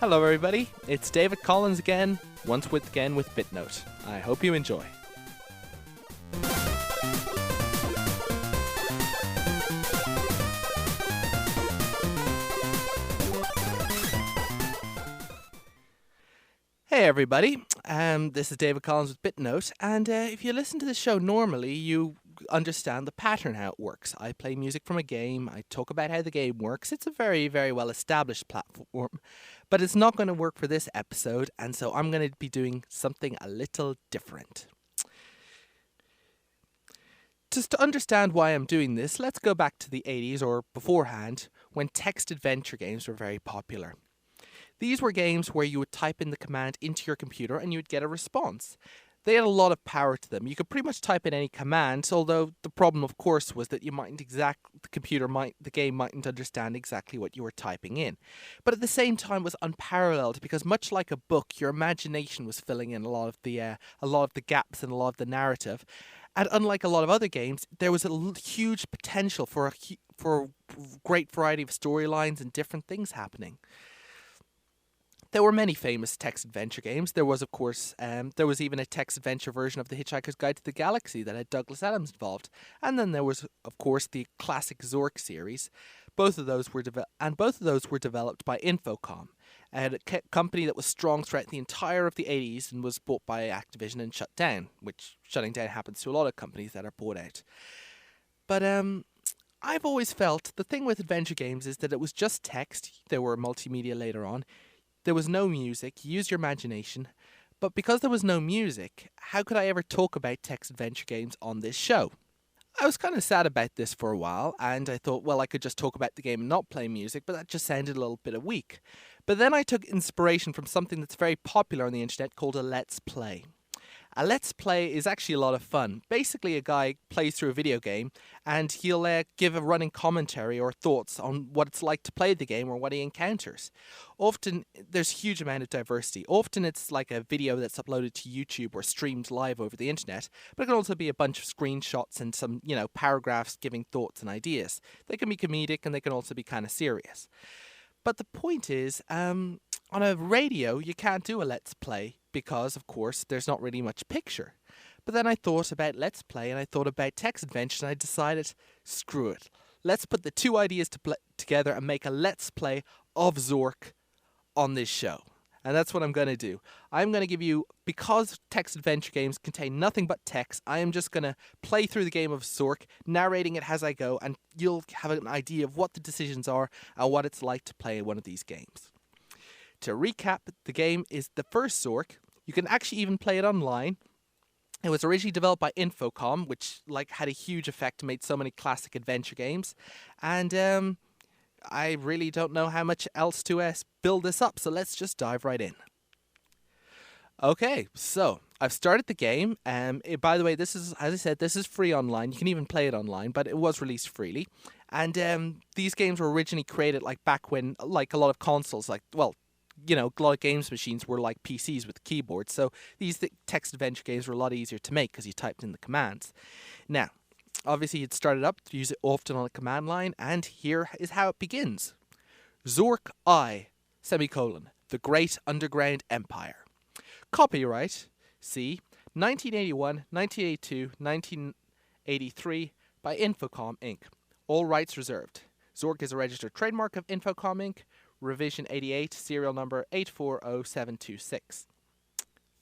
Hello everybody, it's David Collins again, once again with BitNote. I hope you enjoy. Hey everybody, this is David Collins with BitNote, and if you listen to the show normally, you understand the pattern, how it works. I play music from a game, I talk about how the game works. It's a very, very well established platform, but it's not going to work for this episode, and so I'm going to be doing something a little different. Just to understand why I'm doing this, let's go back to the 80s or beforehand, when text adventure games were very popular. These were games where you would type in the command into your computer and you would get a response. They had a lot of power to them. You could pretty much type in any command, although the problem, of course, was that the game mightn't understand exactly what you were typing in. But at the same time, it was unparalleled because, much like a book, your imagination was filling in a lot of the gaps and a lot of the narrative. And unlike a lot of other games, there was a huge potential for a great variety of storylines and different things happening. There were many famous text adventure games. There was, of course, even a text adventure version of The Hitchhiker's Guide to the Galaxy that had Douglas Adams involved. And then there was, of course, the classic Zork series. Both of those were developed by Infocom, a company that was strong throughout the entire of the 80s and was bought by Activision and shut down, which shutting down happens to a lot of companies that are bought out. But I've always felt the thing with adventure games is that it was just text. There were multimedia later on. There was no music, use your imagination, but because there was no music, how could I ever talk about text adventure games on this show? I was kind of sad about this for a while, and I thought, well, I could just talk about the game and not play music, but that just sounded a little bit weak. But then I took inspiration from something that's very popular on the internet called a Let's Play. A Let's Play is actually a lot of fun. Basically, a guy plays through a video game and he'll give a running commentary or thoughts on what it's like to play the game or what he encounters. Often, there's a huge amount of diversity. Often, it's like a video that's uploaded to YouTube or streamed live over the internet, but it can also be a bunch of screenshots and some, paragraphs giving thoughts and ideas. They can be comedic and they can also be kind of serious. But the point is, on a radio, you can't do a Let's Play because, of course, there's not really much picture. But then I thought about Let's Play and I thought about text adventure and I decided, screw it. Let's put the two ideas together and make a Let's Play of Zork on this show. And that's what I'm going to do. I'm going to give you, because text adventure games contain nothing but text, I am just going to play through the game of Zork, narrating it as I go, and you'll have an idea of what the decisions are and what it's like to play one of these games. To recap, the game is the first Zork. You can actually even play it online. It was originally developed by Infocom, which had a huge effect and made so many classic adventure games. And I really don't know how much else to build this up, so let's just dive right in. Okay, so I've started the game. By the way, this is, as I said, this is free online. You can even play it online, but it was released freely. And these games were originally created back when, a lot of consoles, a lot of games machines were like PCs with keyboards, so these text adventure games were a lot easier to make because you typed in the commands. Now, obviously you'd start it up, use it often on a command line, and here is how it begins. Zork I, the Great Underground Empire. Copyright, C, 1981, 1982, 1983 by Infocom Inc. All rights reserved. Zork is a registered trademark of Infocom Inc., Revision 88, serial number 840726.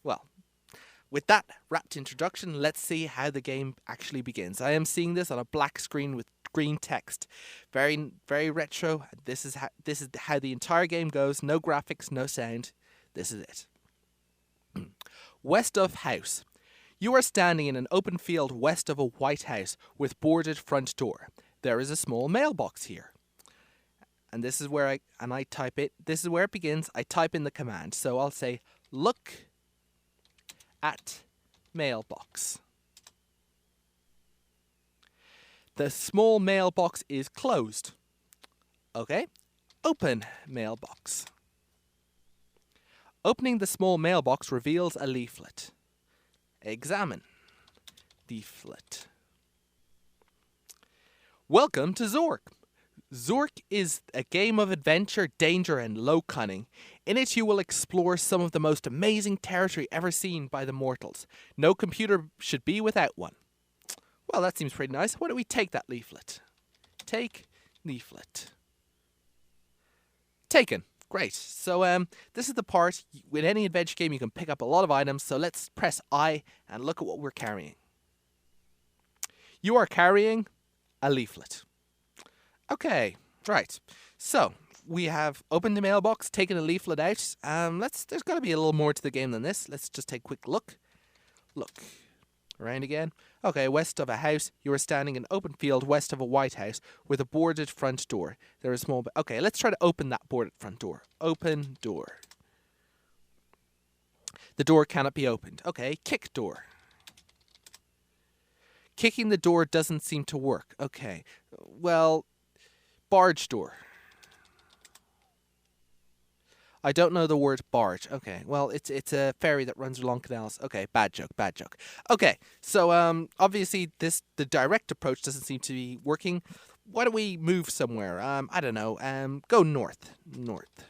Well, with that wrapped introduction, let's see how the game actually begins. I am seeing this on a black screen with green text. Very, very retro. This is how the entire game goes. No graphics, no sound. This is it. West of house. You are standing in an open field west of a white house with boarded front door. There is a small mailbox here. And this is where I type it. This is where it begins. I type in the command. So I'll say, look at mailbox. The small mailbox is closed. Okay. Open mailbox. Opening the small mailbox reveals a leaflet. Examine. Leaflet. Welcome to Zork. Zork is a game of adventure, danger, and low cunning. In it, you will explore some of the most amazing territory ever seen by the mortals. No computer should be without one. Well, that seems pretty nice. Why don't we take that leaflet? Take leaflet. Taken. Great. So this is the part, with any adventure game you can pick up a lot of items, so let's press I and look at what we're carrying. You are carrying a leaflet. Okay, right. So we have opened the mailbox, taken a leaflet out. There's got to be a little more to the game than this. Let's just take a quick look. Look. Around again. Okay, west of a house, you are standing in an open field west of a white house with a boarded front door. There is a small... Okay, let's try to open that boarded front door. Open door. The door cannot be opened. Okay, kick door. Kicking the door doesn't seem to work. Okay, well, barge door. I don't know the word barge. Okay, well, it's a ferry that runs along canals. Okay, bad joke. Okay, so obviously the direct approach doesn't seem to be working. Why don't we move somewhere? I don't know. Go north. North.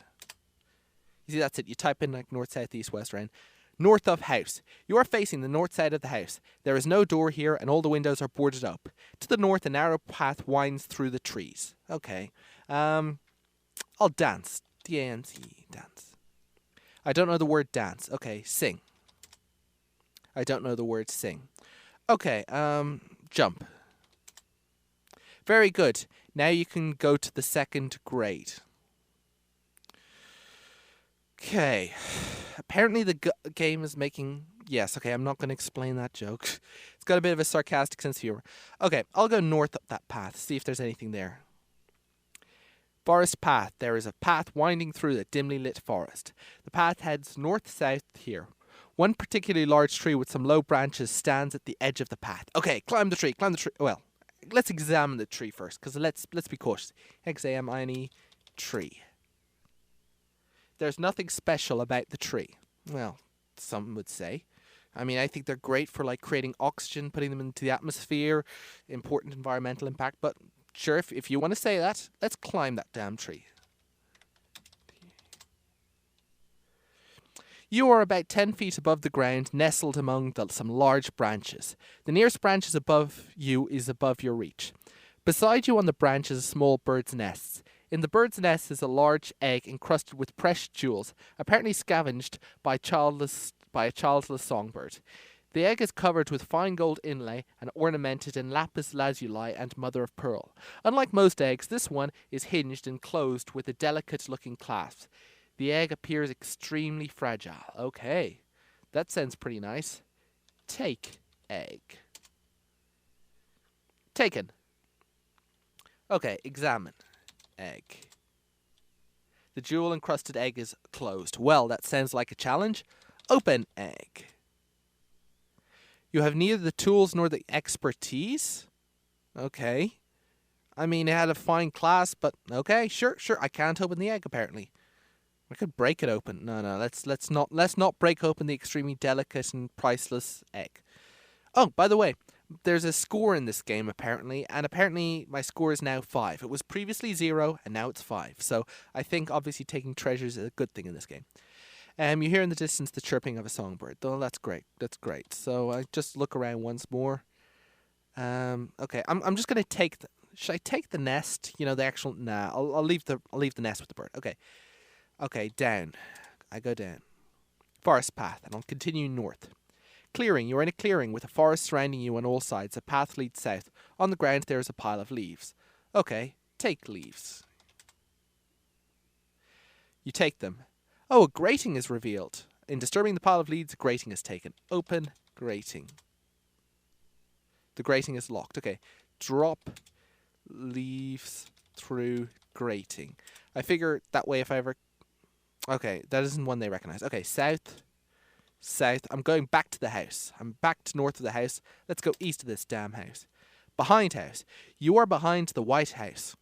You see, that's it. You type in like north, south, east, west, right? North of house. You are facing the north side of the house. There is no door here, and all the windows are boarded up. To the north, a narrow path winds through the trees. Okay. I'll dance. D-A-N-C-E, dance. I don't know the word dance. Okay, sing. I don't know the word sing. Okay, jump. Very good. Now you can go to the second grade. Okay. Apparently the game is making... Yes, okay, I'm not going to explain that joke. It's got a bit of a sarcastic sense of humor. Okay, I'll go north up that path, see if there's anything there. Forest path. There is a path winding through the dimly lit forest. The path heads north-south here. One particularly large tree with some low branches stands at the edge of the path. Okay, climb the tree. Well, let's examine the tree first, because let's be cautious. Examine tree. There's nothing special about the tree. Well, some would say. I mean, I think they're great for like creating oxygen, putting them into the atmosphere, important environmental impact, but sure, if you want to say that, let's climb that damn tree. You are about 10 feet above the ground, nestled among some large branches. The nearest branch above you is above your reach. Beside you on the branch is a small bird's nest. In the bird's nest is a large egg encrusted with precious jewels, apparently scavenged by a childless songbird. The egg is covered with fine gold inlay and ornamented in lapis lazuli and mother of pearl. Unlike most eggs, this one is hinged and closed with a delicate-looking clasp. The egg appears extremely fragile. Okay, that sounds pretty nice. Take egg. Taken. Okay, examine egg. The jewel-encrusted egg is closed. Well, that sounds like a challenge. Open egg. You have neither the tools nor the expertise? Okay. I mean, it had a fine clasp, but okay, sure. I can't open the egg, apparently. I could break it open. No, let's not break open the extremely delicate and priceless egg. Oh, by the way, there's a score in this game, apparently, and apparently my score is now 5. It was previously 0, and now it's 5. So I think, obviously, taking treasures is a good thing in this game. You hear in the distance the chirping of a songbird. Oh, that's great. So I just look around once more. Okay, I'm just gonna take. Should I take the nest? You know, the actual. Nah, I'll leave the nest with the bird. Okay, down. I go down. Forest path, and I'll continue north. Clearing. You're in a clearing with a forest surrounding you on all sides. A path leads south. On the ground there is a pile of leaves. Okay, take leaves. You take them. Oh, a grating is revealed. In disturbing the pile of leaves, a grating is taken. Open grating. The grating is locked. Okay. Drop leaves through grating. I figure that way if I ever... Okay, that isn't one they recognize. Okay, south. I'm going back to the house. I'm back to north of the house. Let's go east of this damn house. Behind house. You are behind the white house.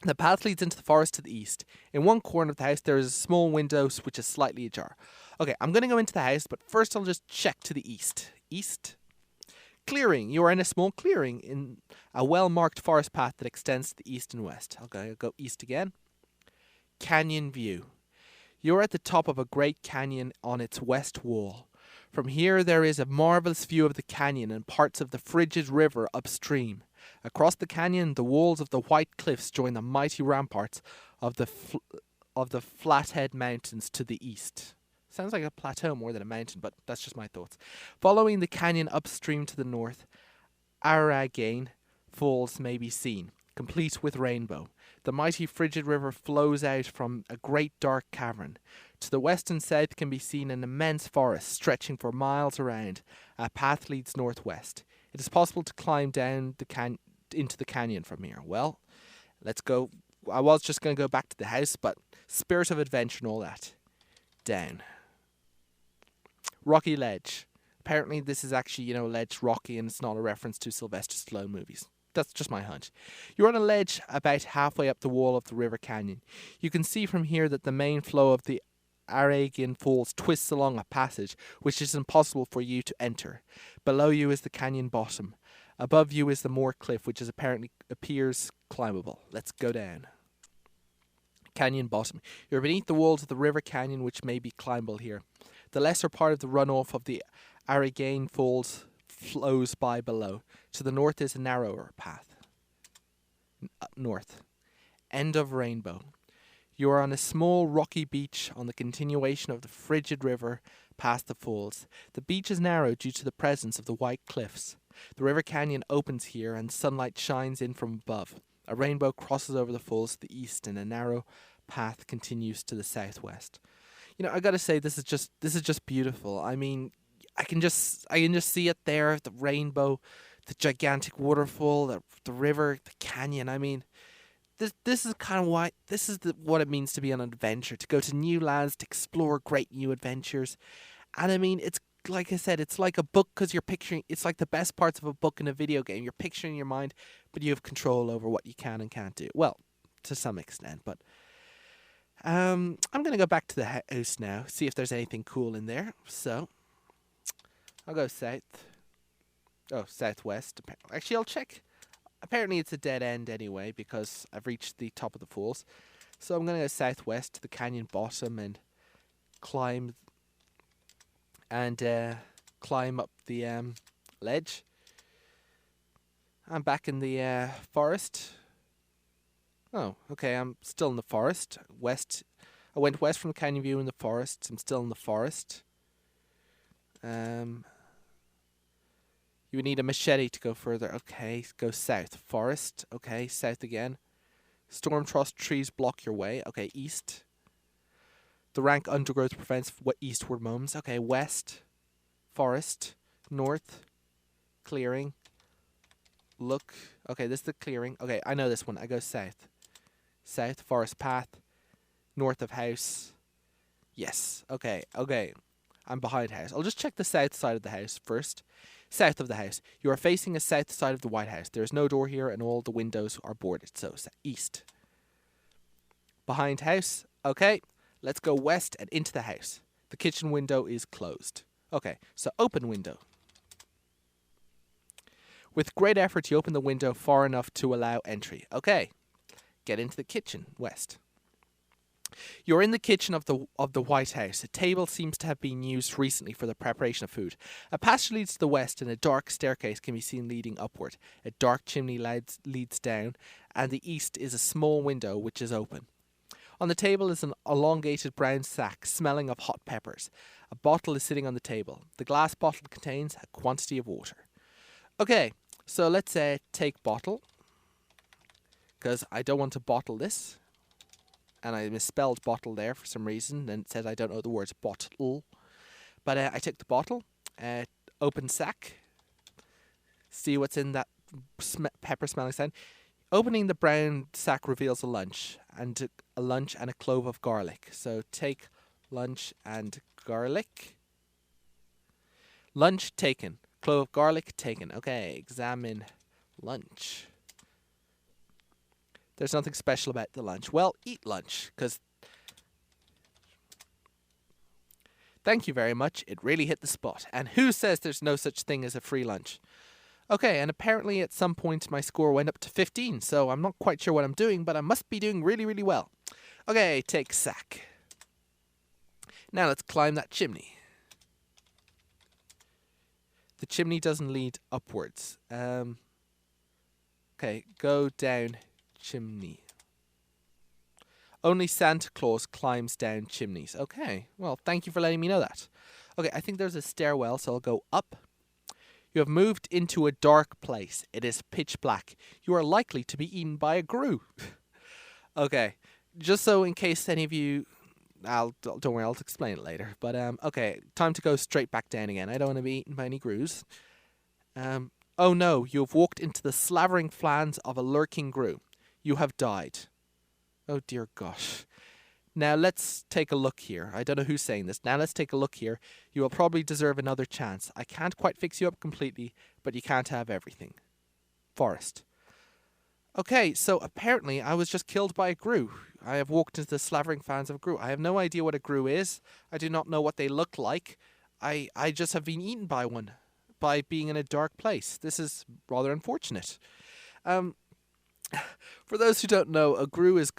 The path leads into the forest to the east. In one corner of the house, there is a small window which is slightly ajar. Okay, I'm going to go into the house, but first I'll just check to the east. East. Clearing. You are in a small clearing in a well-marked forest path that extends to the east and west. Okay, I'll go east again. Canyon view. You're at the top of a great canyon on its west wall. From here there is a marvelous view of the canyon and parts of the frigid river upstream. Across the canyon, the walls of the white cliffs join the mighty ramparts of the Flathead Mountains to the east. Sounds like a plateau more than a mountain, but that's just my thoughts. Following the canyon upstream to the north, Aragain Falls may be seen, complete with rainbow. The mighty frigid river flows out from a great dark cavern. To the west and south can be seen an immense forest stretching for miles around. A path leads northwest. It is possible to climb down into the canyon from here. Well, let's go. I was just going to go back to the house, but spirit of adventure and all that. Down. Rocky Ledge. Apparently this is actually, ledge rocky, and it's not a reference to Sylvester Stallone movies. That's just my hunch. You're on a ledge about halfway up the wall of the river canyon. You can see from here that the main flow of the Aragian Falls twists along a passage which is impossible for you to enter. Below you is the canyon bottom. Above you is the moor cliff, which appears climbable. Let's go down. Canyon bottom. You're beneath the walls of the river canyon, which may be climbable here. The lesser part of the runoff of the Aragian Falls flows by below. To the north is a narrower path. North. End of rainbow. You are on a small rocky beach on the continuation of the frigid river past the falls. The beach is narrow due to the presence of the white cliffs. The river canyon opens here and sunlight shines in from above. A rainbow crosses over the falls to the east and a narrow path continues to the southwest. I gotta say, this is just beautiful. I mean, I can just see it there, the rainbow, the gigantic waterfall, the river, the canyon. I mean, this is kind of why what it means to be on an adventure, to go to new lands, to explore great new adventures. And I mean, it's like I said, it's like a book because it's like the best parts of a book in a video game. You're picturing in your mind, but you have control over what you can and can't do. Well, to some extent, but I'm going to go back to the house now, see if there's anything cool in there. So, I'll go south. Oh, southwest. Actually, I'll check. Apparently, it's a dead end anyway because I've reached the top of the falls. So, I'm going to go southwest to the canyon bottom and climb up the ledge. I'm back in the forest. Oh, okay, I'm still in the forest. West. I went west from the canyon view in the forest. I'm still in the forest. You would need a machete to go further. Okay, go south. Forest. Okay, south again. Storm-tossed trees block your way. Okay, east. The rank undergrowth prevents eastward moves. Okay, west. Forest. North. Clearing. Look. Okay, this is the clearing. Okay, I know this one. I go south. South, forest path. North of house. Yes. Okay. I'm behind house. I'll just check the south side of the house first. South of the house. You are facing a south side of the White House. There is no door here and all the windows are boarded. So, east. Behind house. Okay. Let's go west and into the house. The kitchen window is closed. Okay. So, open window. With great effort, you open the window far enough to allow entry. Okay. Get into the kitchen, west. You're in the kitchen of the White House. A table seems to have been used recently for the preparation of food. A passage leads to the west and a dark staircase can be seen leading upward. A dark chimney leads down, and the east is a small window which is open. On the table is an elongated brown sack smelling of hot peppers. A bottle is sitting on the table. The glass bottle contains a quantity of water. Okay, so let's take bottle, because I don't want to bottle this. And I misspelled bottle there for some reason. And it says I don't know the words bottle. But I took the bottle, open sack, see what's in that pepper smelling sign. Opening the brown sack reveals a lunch and a clove of garlic. So take lunch and garlic. Lunch taken. Clove of garlic taken. Okay, examine lunch. There's nothing special about the lunch. Well, eat lunch, because thank you very much. It really hit the spot. And who says there's no such thing as a free lunch? Okay, and apparently at some point my score went up to 15, so I'm not quite sure what I'm doing, but I must be doing really, really well. Okay, take sack. Now let's climb that chimney. The chimney doesn't lead upwards. Okay, go down chimney. Only Santa Claus climbs down chimneys. Okay, well, thank you for letting me know that. Okay, I think there's a stairwell, so I'll go up. You have moved into a dark place. It is pitch black. You are likely to be eaten by a grue. Okay, just so in case any of you... don't worry, I'll explain it later. But, okay, time to go straight back down again. I don't want to be eaten by any grues. Oh no, you have walked into the slavering flans of a lurking grue. You have died. Oh dear gosh. Now let's take a look here. I don't know who's saying this. Now let's take a look here. You will probably deserve another chance. I can't quite fix you up completely, but you can't have everything. Forest. Okay, so apparently I was just killed by a grue. I have walked into the slavering fans of a grue. I have no idea what a grue is. I do not know what they look like. I just have been eaten by one by being in a dark place. This is rather unfortunate. For those who don't know, a grue is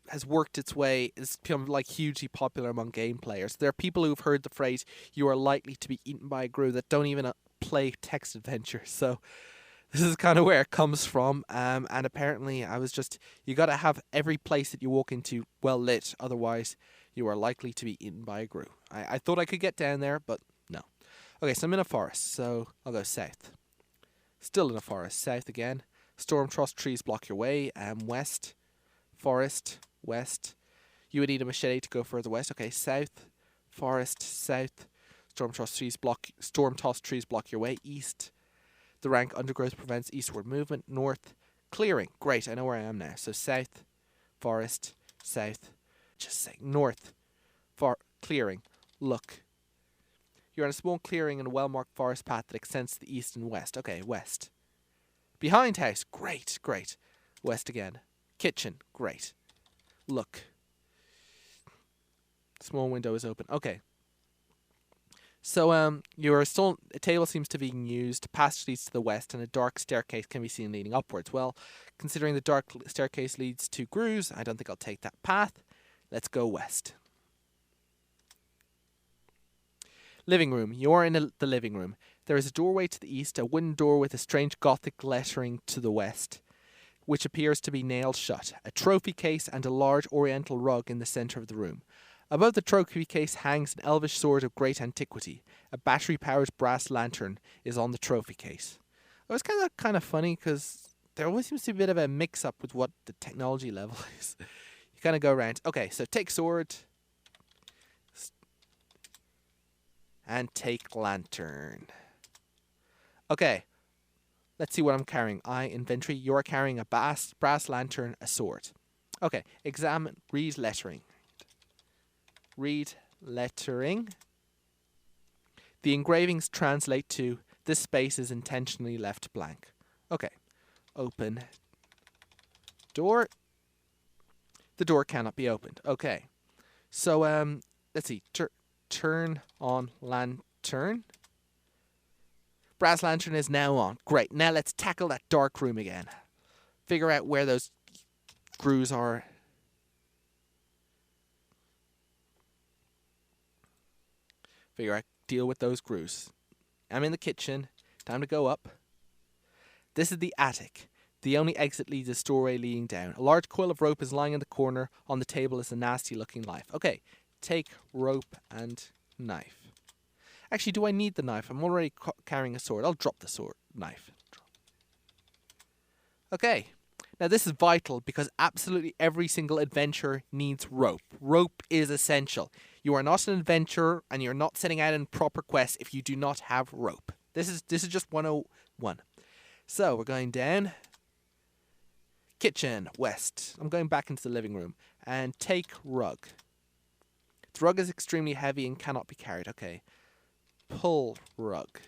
has worked its way, it's become like hugely popular among game players. There are people who've heard the phrase, you are likely to be eaten by a grue, that don't even play text adventures. So this is kind of where it comes from. And apparently you got to have every place that you walk into well lit, otherwise you are likely to be eaten by a grue. I thought I could get down there, but no. Okay, so I'm in a forest, so I'll go south. Still in a forest, south again. Storm tossed trees block your way. West, forest, west. You would need a machete to go further west. Okay, south, forest, south. Storm tossed trees block your way. East. The rank undergrowth prevents eastward movement. North, clearing. Great, I know where I am now. So south, forest, south. Just say north, clearing. Look. You're in a small clearing in a well-marked forest path that extends to the east and west. Okay, west. Behind house. Great, great. West again. Kitchen. Great. Look. Small window is open. Okay. So, a table seems to be used. Passage leads to the west, and a dark staircase can be seen leading upwards. Well, considering the dark staircase leads to grues, I don't think I'll take that path. Let's go west. Living room. You're in the living room. There is a doorway to the east, a wooden door with a strange Gothic lettering to the west, which appears to be nailed shut. A trophy case and a large oriental rug in the centre of the room. Above the trophy case hangs an elvish sword of great antiquity. A battery-powered brass lantern is on the trophy case. It was kind of funny because there always seems to be a bit of a mix-up with what the technology level is. You kind of go around. Okay, so take sword. And take lantern. Okay. Let's see what I'm carrying. Inventory. You're carrying a brass lantern, a sword. Okay. Examine. Read lettering. Read lettering. The engravings translate to, this space is intentionally left blank. Okay. Open door. The door cannot be opened. Okay. So, let's see. Turn on lantern. Brass lantern is now on. Great. Now let's tackle that dark room again. Figure out where those grues are. Deal with those grues. I'm in the kitchen. Time to go up. This is the attic. The only exit leads a doorway leading down. A large coil of rope is lying in the corner. On the table is a nasty looking knife. Okay. Take rope and knife. Actually, do I need the knife? I'm already carrying a sword. I'll drop the knife. Okay. Now this is vital because absolutely every single adventure needs rope. Rope is essential. You are not an adventurer and you're not setting out in proper quests if you do not have rope. This is just 101. So we're going down. Kitchen, west. I'm going back into the living room. And take rug. The rug is extremely heavy and cannot be carried. Okay. Pull rug.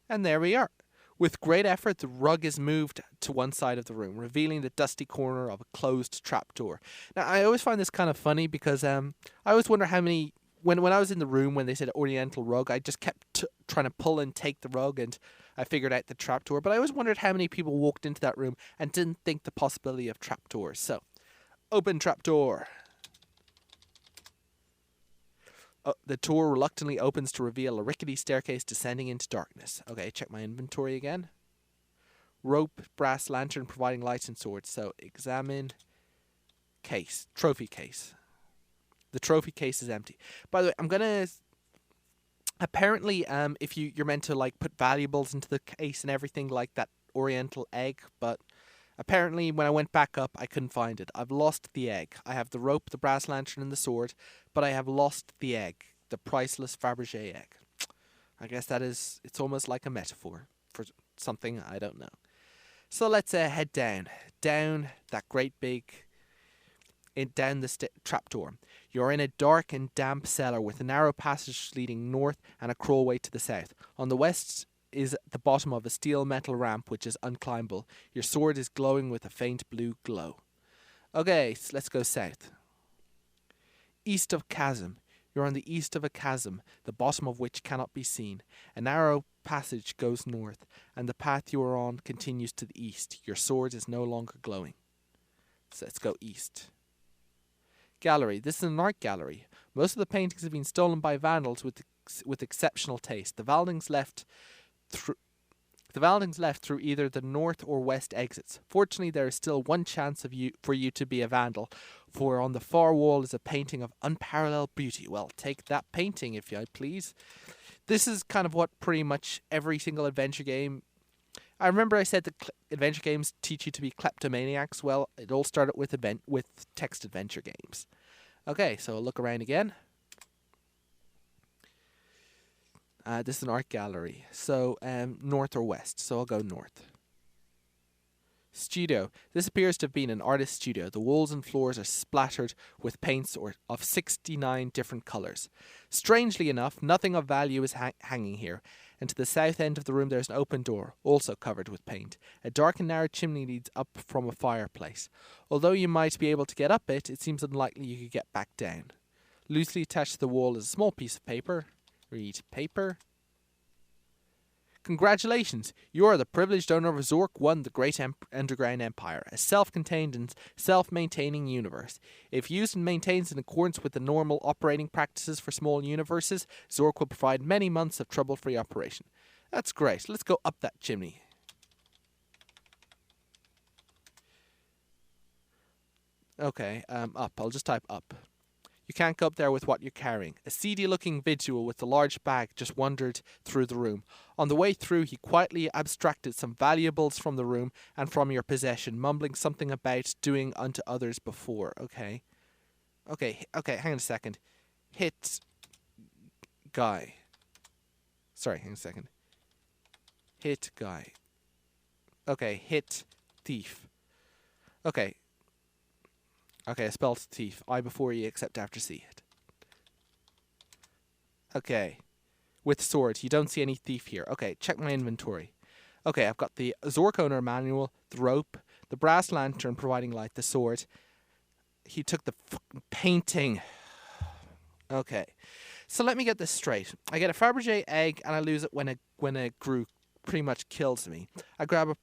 And there we are. With great effort, the rug is moved to one side of the room, revealing the dusty corner of a closed trapdoor. Now, I always find this kind of funny because I always wonder how many... When I was in the room, when they said oriental rug, I just kept trying to pull and take the rug, and I figured out the trapdoor, but I always wondered how many people walked into that room and didn't think the possibility of trapdoors. So, open trapdoor. The door reluctantly opens to reveal a rickety staircase descending into darkness. Okay, check my inventory again. Rope, brass lantern providing light and swords. So, examine case, trophy case. The trophy case is empty. By the way, I'm going to... Apparently, if you're meant to like put valuables into the case and everything like that oriental egg, but apparently when I went back up, I couldn't find it. I've lost the egg. I have the rope, the brass lantern, and the sword, but I have lost the egg, the priceless Fabergé egg. I guess it's almost like a metaphor for something I don't know. So let's head down that great big, down the trapdoor. You're in a dark and damp cellar with a narrow passage leading north and a crawlway to the south. On the west is the bottom of a steel metal ramp which is unclimbable. Your sword is glowing with a faint blue glow. Okay, so let's go south. East of chasm. You're on the east of a chasm, the bottom of which cannot be seen. A narrow passage goes north, and the path you are on continues to the east. Your sword is no longer glowing. So let's go east. Gallery. This is an art gallery. Most of the paintings have been stolen by vandals with exceptional taste. The vandals left through either the north or west exits. Fortunately, there is still one chance for you to be a vandal, for on the far wall is a painting of unparalleled beauty. Well, take that painting if you please. This is kind of what pretty much every single adventure game... I remember I said that adventure games teach you to be kleptomaniacs. Well, it all started with text adventure games. Okay, so I'll look around again. This is an art gallery. So, north or west. So I'll go north. Studio. This appears to have been an artist's studio. The walls and floors are splattered with paints of 69 different colours. Strangely enough, nothing of value is hanging here. And to the south end of the room there is an open door, also covered with paint. A dark and narrow chimney leads up from a fireplace. Although you might be able to get up it seems unlikely you could get back down. Loosely attached to the wall is a small piece of paper. Read paper. Congratulations! You are the privileged owner of Zork 1, the Great Underground Empire, a self-contained and self-maintaining universe. If used and maintained in accordance with the normal operating practices for small universes, Zork will provide many months of trouble-free operation. That's great. Let's go up that chimney. Okay, up. I'll just type up. You can't go up there with what you're carrying. A seedy-looking vigil with a large bag just wandered through the room. On the way through, he quietly abstracted some valuables from the room and from your possession, mumbling something about doing unto others before. Okay, hang on a second. Hit guy. Sorry, hang on a second. Hit guy. Okay, hit thief. Okay, I spelled thief. I before E except after C. Okay. With sword. You don't see any thief here. Okay, check my inventory. Okay, I've got the Zork owner manual, the rope, the brass lantern providing light, the sword. He took the painting. Okay. So let me get this straight. I get a Fabergé egg and I lose it when a group pretty much kills me. I grab a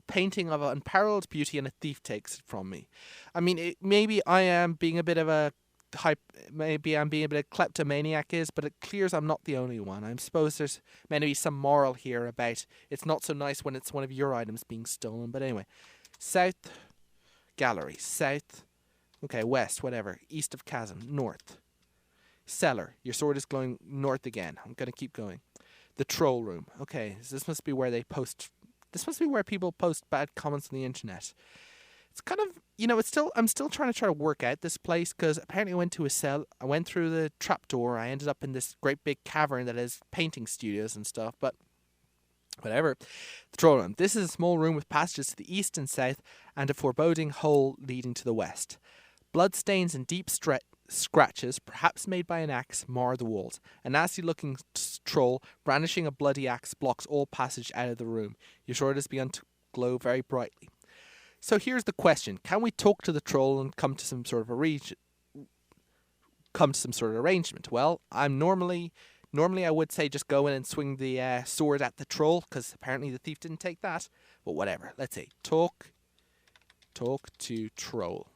painting of unparalleled beauty and a thief takes it from me. I mean, maybe I am being a bit of a maybe I'm being a bit of kleptomaniac but it clears I'm not the only one. I suppose there's meant to be some moral here about it's not so nice when it's one of your items being stolen. But anyway, south gallery, south, okay, west, whatever, east of chasm, north. Cellar, your sword is glowing north again. I'm going to keep going. The troll room, okay, so this must be where people post bad comments on the internet. It's kind of, I'm still trying to work out this place because apparently I went through the trapdoor. I ended up in this great big cavern that has painting studios and stuff, but whatever. The troll room. This is a small room with passages to the east and south and a foreboding hole leading to the west. Bloodstains and deep scratches, perhaps made by an axe, mar the walls. A nasty-looking troll brandishing a bloody axe blocks all passage out of the room. Your sword has begun to glow very brightly. So here's the question: can we talk to the troll and come to some sort of arrangement? Well, I'm normally Normally I would say just go in and swing the sword at the troll, because apparently the thief didn't take that. But whatever. Let's see. Talk to troll.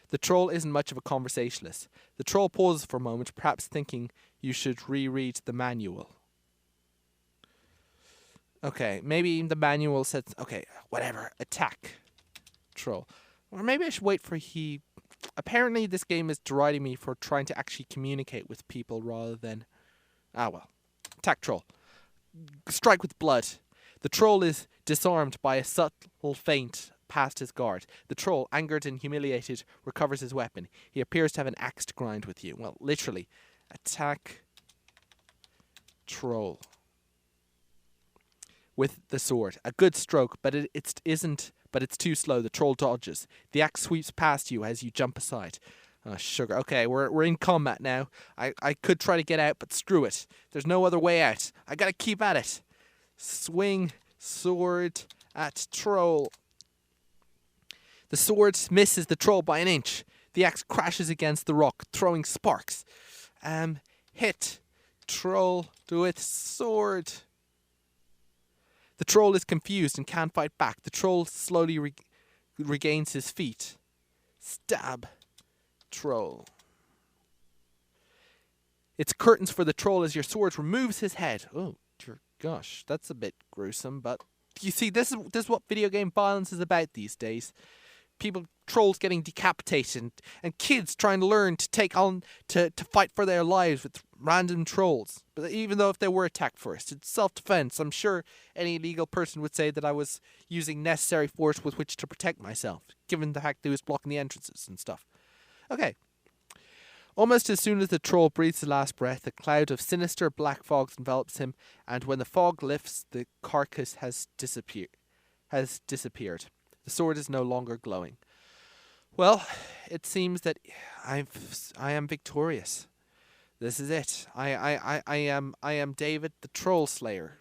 The troll isn't much of a conversationalist. The troll pauses for a moment, perhaps thinking you should reread the manual. Okay, maybe the manual says, okay, whatever, attack troll. Or maybe I should wait for he... Apparently this game is deriding me for trying to actually communicate with people rather than... Ah, well. Attack troll. Strike with blood. The troll is disarmed by a subtle feint past his guard. The troll, angered and humiliated, recovers his weapon. He appears to have an axe to grind with you. Well, literally. Attack troll with the sword. A good stroke, but it isn't. But it's too slow. The troll dodges. The axe sweeps past you as you jump aside. Oh, sugar. Okay, we're in combat now. I could try to get out, but screw it. There's no other way out. I gotta keep at it. Swing sword at troll. The sword misses the troll by an inch. The axe crashes against the rock, throwing sparks. Hit troll with sword. The troll is confused and can't fight back. The troll slowly regains his feet. Stab troll. It's curtains for the troll as your sword removes his head. Oh, dear gosh, that's a bit gruesome, but you see, this is what video game violence is about these days. Trolls getting decapitated, and kids trying to learn to take on to fight for their lives with random trolls. But even though if they were attacked first, it's self-defense. I'm sure any legal person would say that I was using necessary force with which to protect myself, given the fact that he was blocking the entrances and stuff. Okay. Almost as soon as the troll breathes his last breath, a cloud of sinister black fog envelops him, and when the fog lifts, the carcass has disappeared. The sword is no longer glowing. Well, it seems that I am victorious. This is it. I am David the Troll Slayer.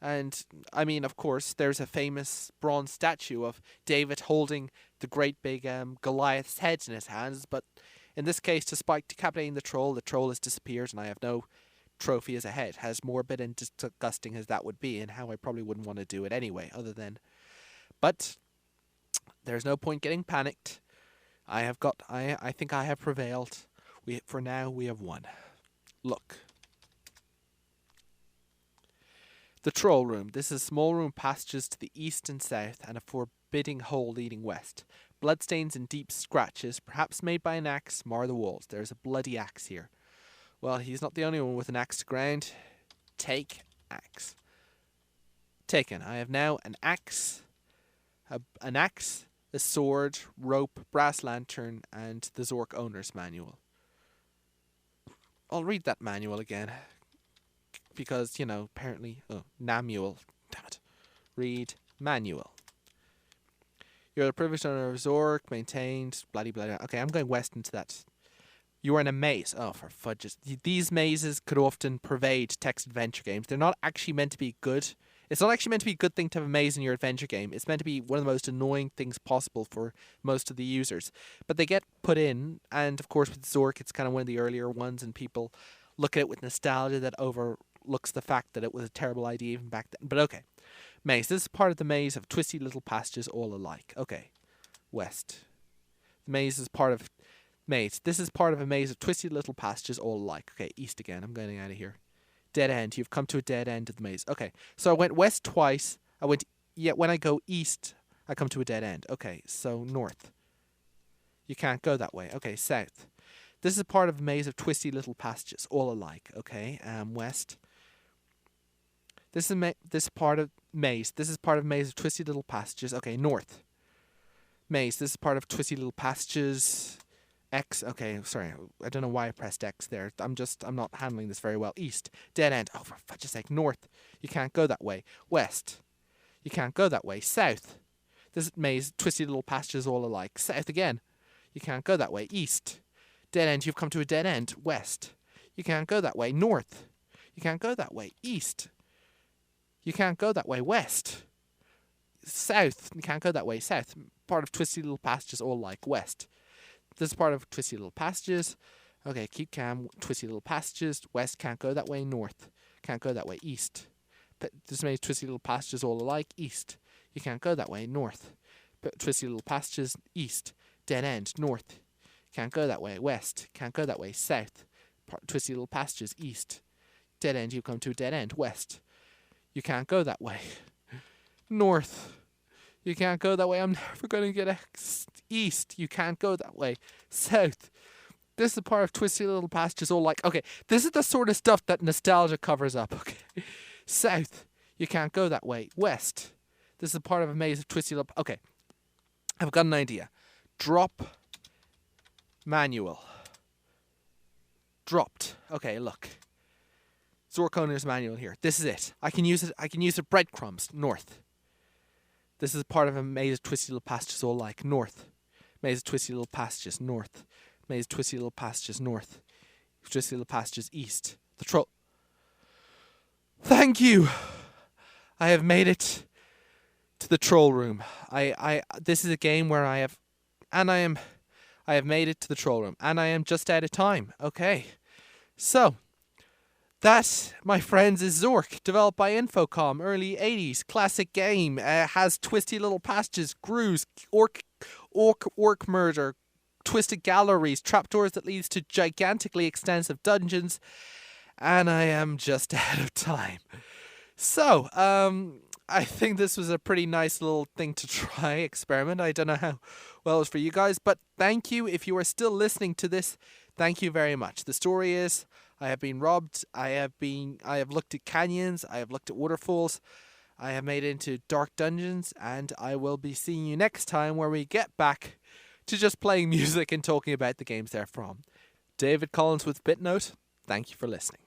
And, I mean, of course, there's a famous bronze statue of David holding the great big Goliath's head in his hands, but in this case, despite decapitating the troll has disappeared, and I have no trophy as a head. As morbid and disgusting as that would be, and how I probably wouldn't want to do it anyway, other than... But there's no point getting panicked. I think I have prevailed. For now, we have won. Look. The Troll Room. This is a small room passages to the east and south, and a forbidding hole leading west. Bloodstains and deep scratches, perhaps made by an axe, mar the walls. There is a bloody axe here. Well, he's not the only one with an axe to grind. Take axe. Taken. I have now an axe, a sword, rope, brass lantern, and the Zork owner's manual. I'll read that manual again. Because, apparently... Oh, Namuel. Damn it. Read manual. You're the privileged owner of Zork, maintained, bloody. Okay, I'm going west into that. You are in a maze. Oh, for fudges. These mazes could often pervade text adventure games. They're not actually meant to be good. It's not actually meant to be a good thing to have a maze in your adventure game. It's meant to be one of the most annoying things possible for most of the users. But they get put in, and of course with Zork, it's kind of one of the earlier ones, and people look at it with nostalgia that overlooks the fact that it was a terrible idea even back then. But okay. Maze. This is part of the maze of twisty little passages all alike. Okay. West. The maze is part of... Maze. This is part of a maze of twisty little passages all alike. Okay, east again. I'm getting out of here. Dead end. You've come to a dead end of the maze. Okay, so I went west twice. When I go east, I come to a dead end. Okay, so north. You can't go that way. Okay, south. This is part of a maze of twisty little passages all alike. Okay, west. This is part of maze. This is part of a maze of twisty little passages. Okay, north. Maze. This is part of twisty little passages. X. Okay, sorry. I don't know why I pressed X there. I'm not handling this very well. East. Dead end. Oh, for fudge's sake. North. You can't go that way. West. You can't go that way. South. This is maze. Twisty little passages all alike. South again. You can't go that way. East. Dead end. You've come to a dead end. West. You can't go that way. North. You can't go that way. East. You can't go that way. West. South. You can't go that way. South. Part of twisty little passages all like. West. This is part of twisty little passages. Okay, keep calm. Twisty little passages. West, can't go that way. North, can't go that way. East, there's many twisty little passages all alike. East, you can't go that way. North, twisty little passages. East, dead end. North, can't go that way. West, can't go that way. South, twisty little passages. East, dead end. You come to a dead end. West, you can't go that way. North, you can't go that way. I'm never going to get east. You can't go that way. South, this is a part of twisty little passages all like. Okay, this is the sort of stuff that nostalgia covers up. Okay. South, you can't go that way. West, this is a part of a maze of twisty little. Okay, I've got an idea. Drop manual. Dropped. Okay, look. Zork owner's manual here. This is it. I can use it. I can use the breadcrumbs. North. This is part of a maze of twisty little passages all like. North. Maze of twisty little passages. North. Maze of twisty little passages. North. Twisty little passages. East. The troll. Thank you. I have made it to the troll room. This is a game where I have made it to the troll room, and I am just out of time. Okay. So, that, my friends, is Zork, developed by Infocom, early 80s, classic game. Has twisty little passages, grooves, orc murder, twisted galleries, trapdoors that leads to gigantically extensive dungeons, and I am just out of time. So, I think this was a pretty nice little thing to try, experiment. I don't know how well it was for you guys, but thank you. If you are still listening to this, thank you very much. The story is, I have been robbed. I have looked at canyons. I have looked at waterfalls. I have made it into dark dungeons, and I will be seeing you next time where we get back to just playing music and talking about the games they're from. David Collins with BitNote. Thank you for listening.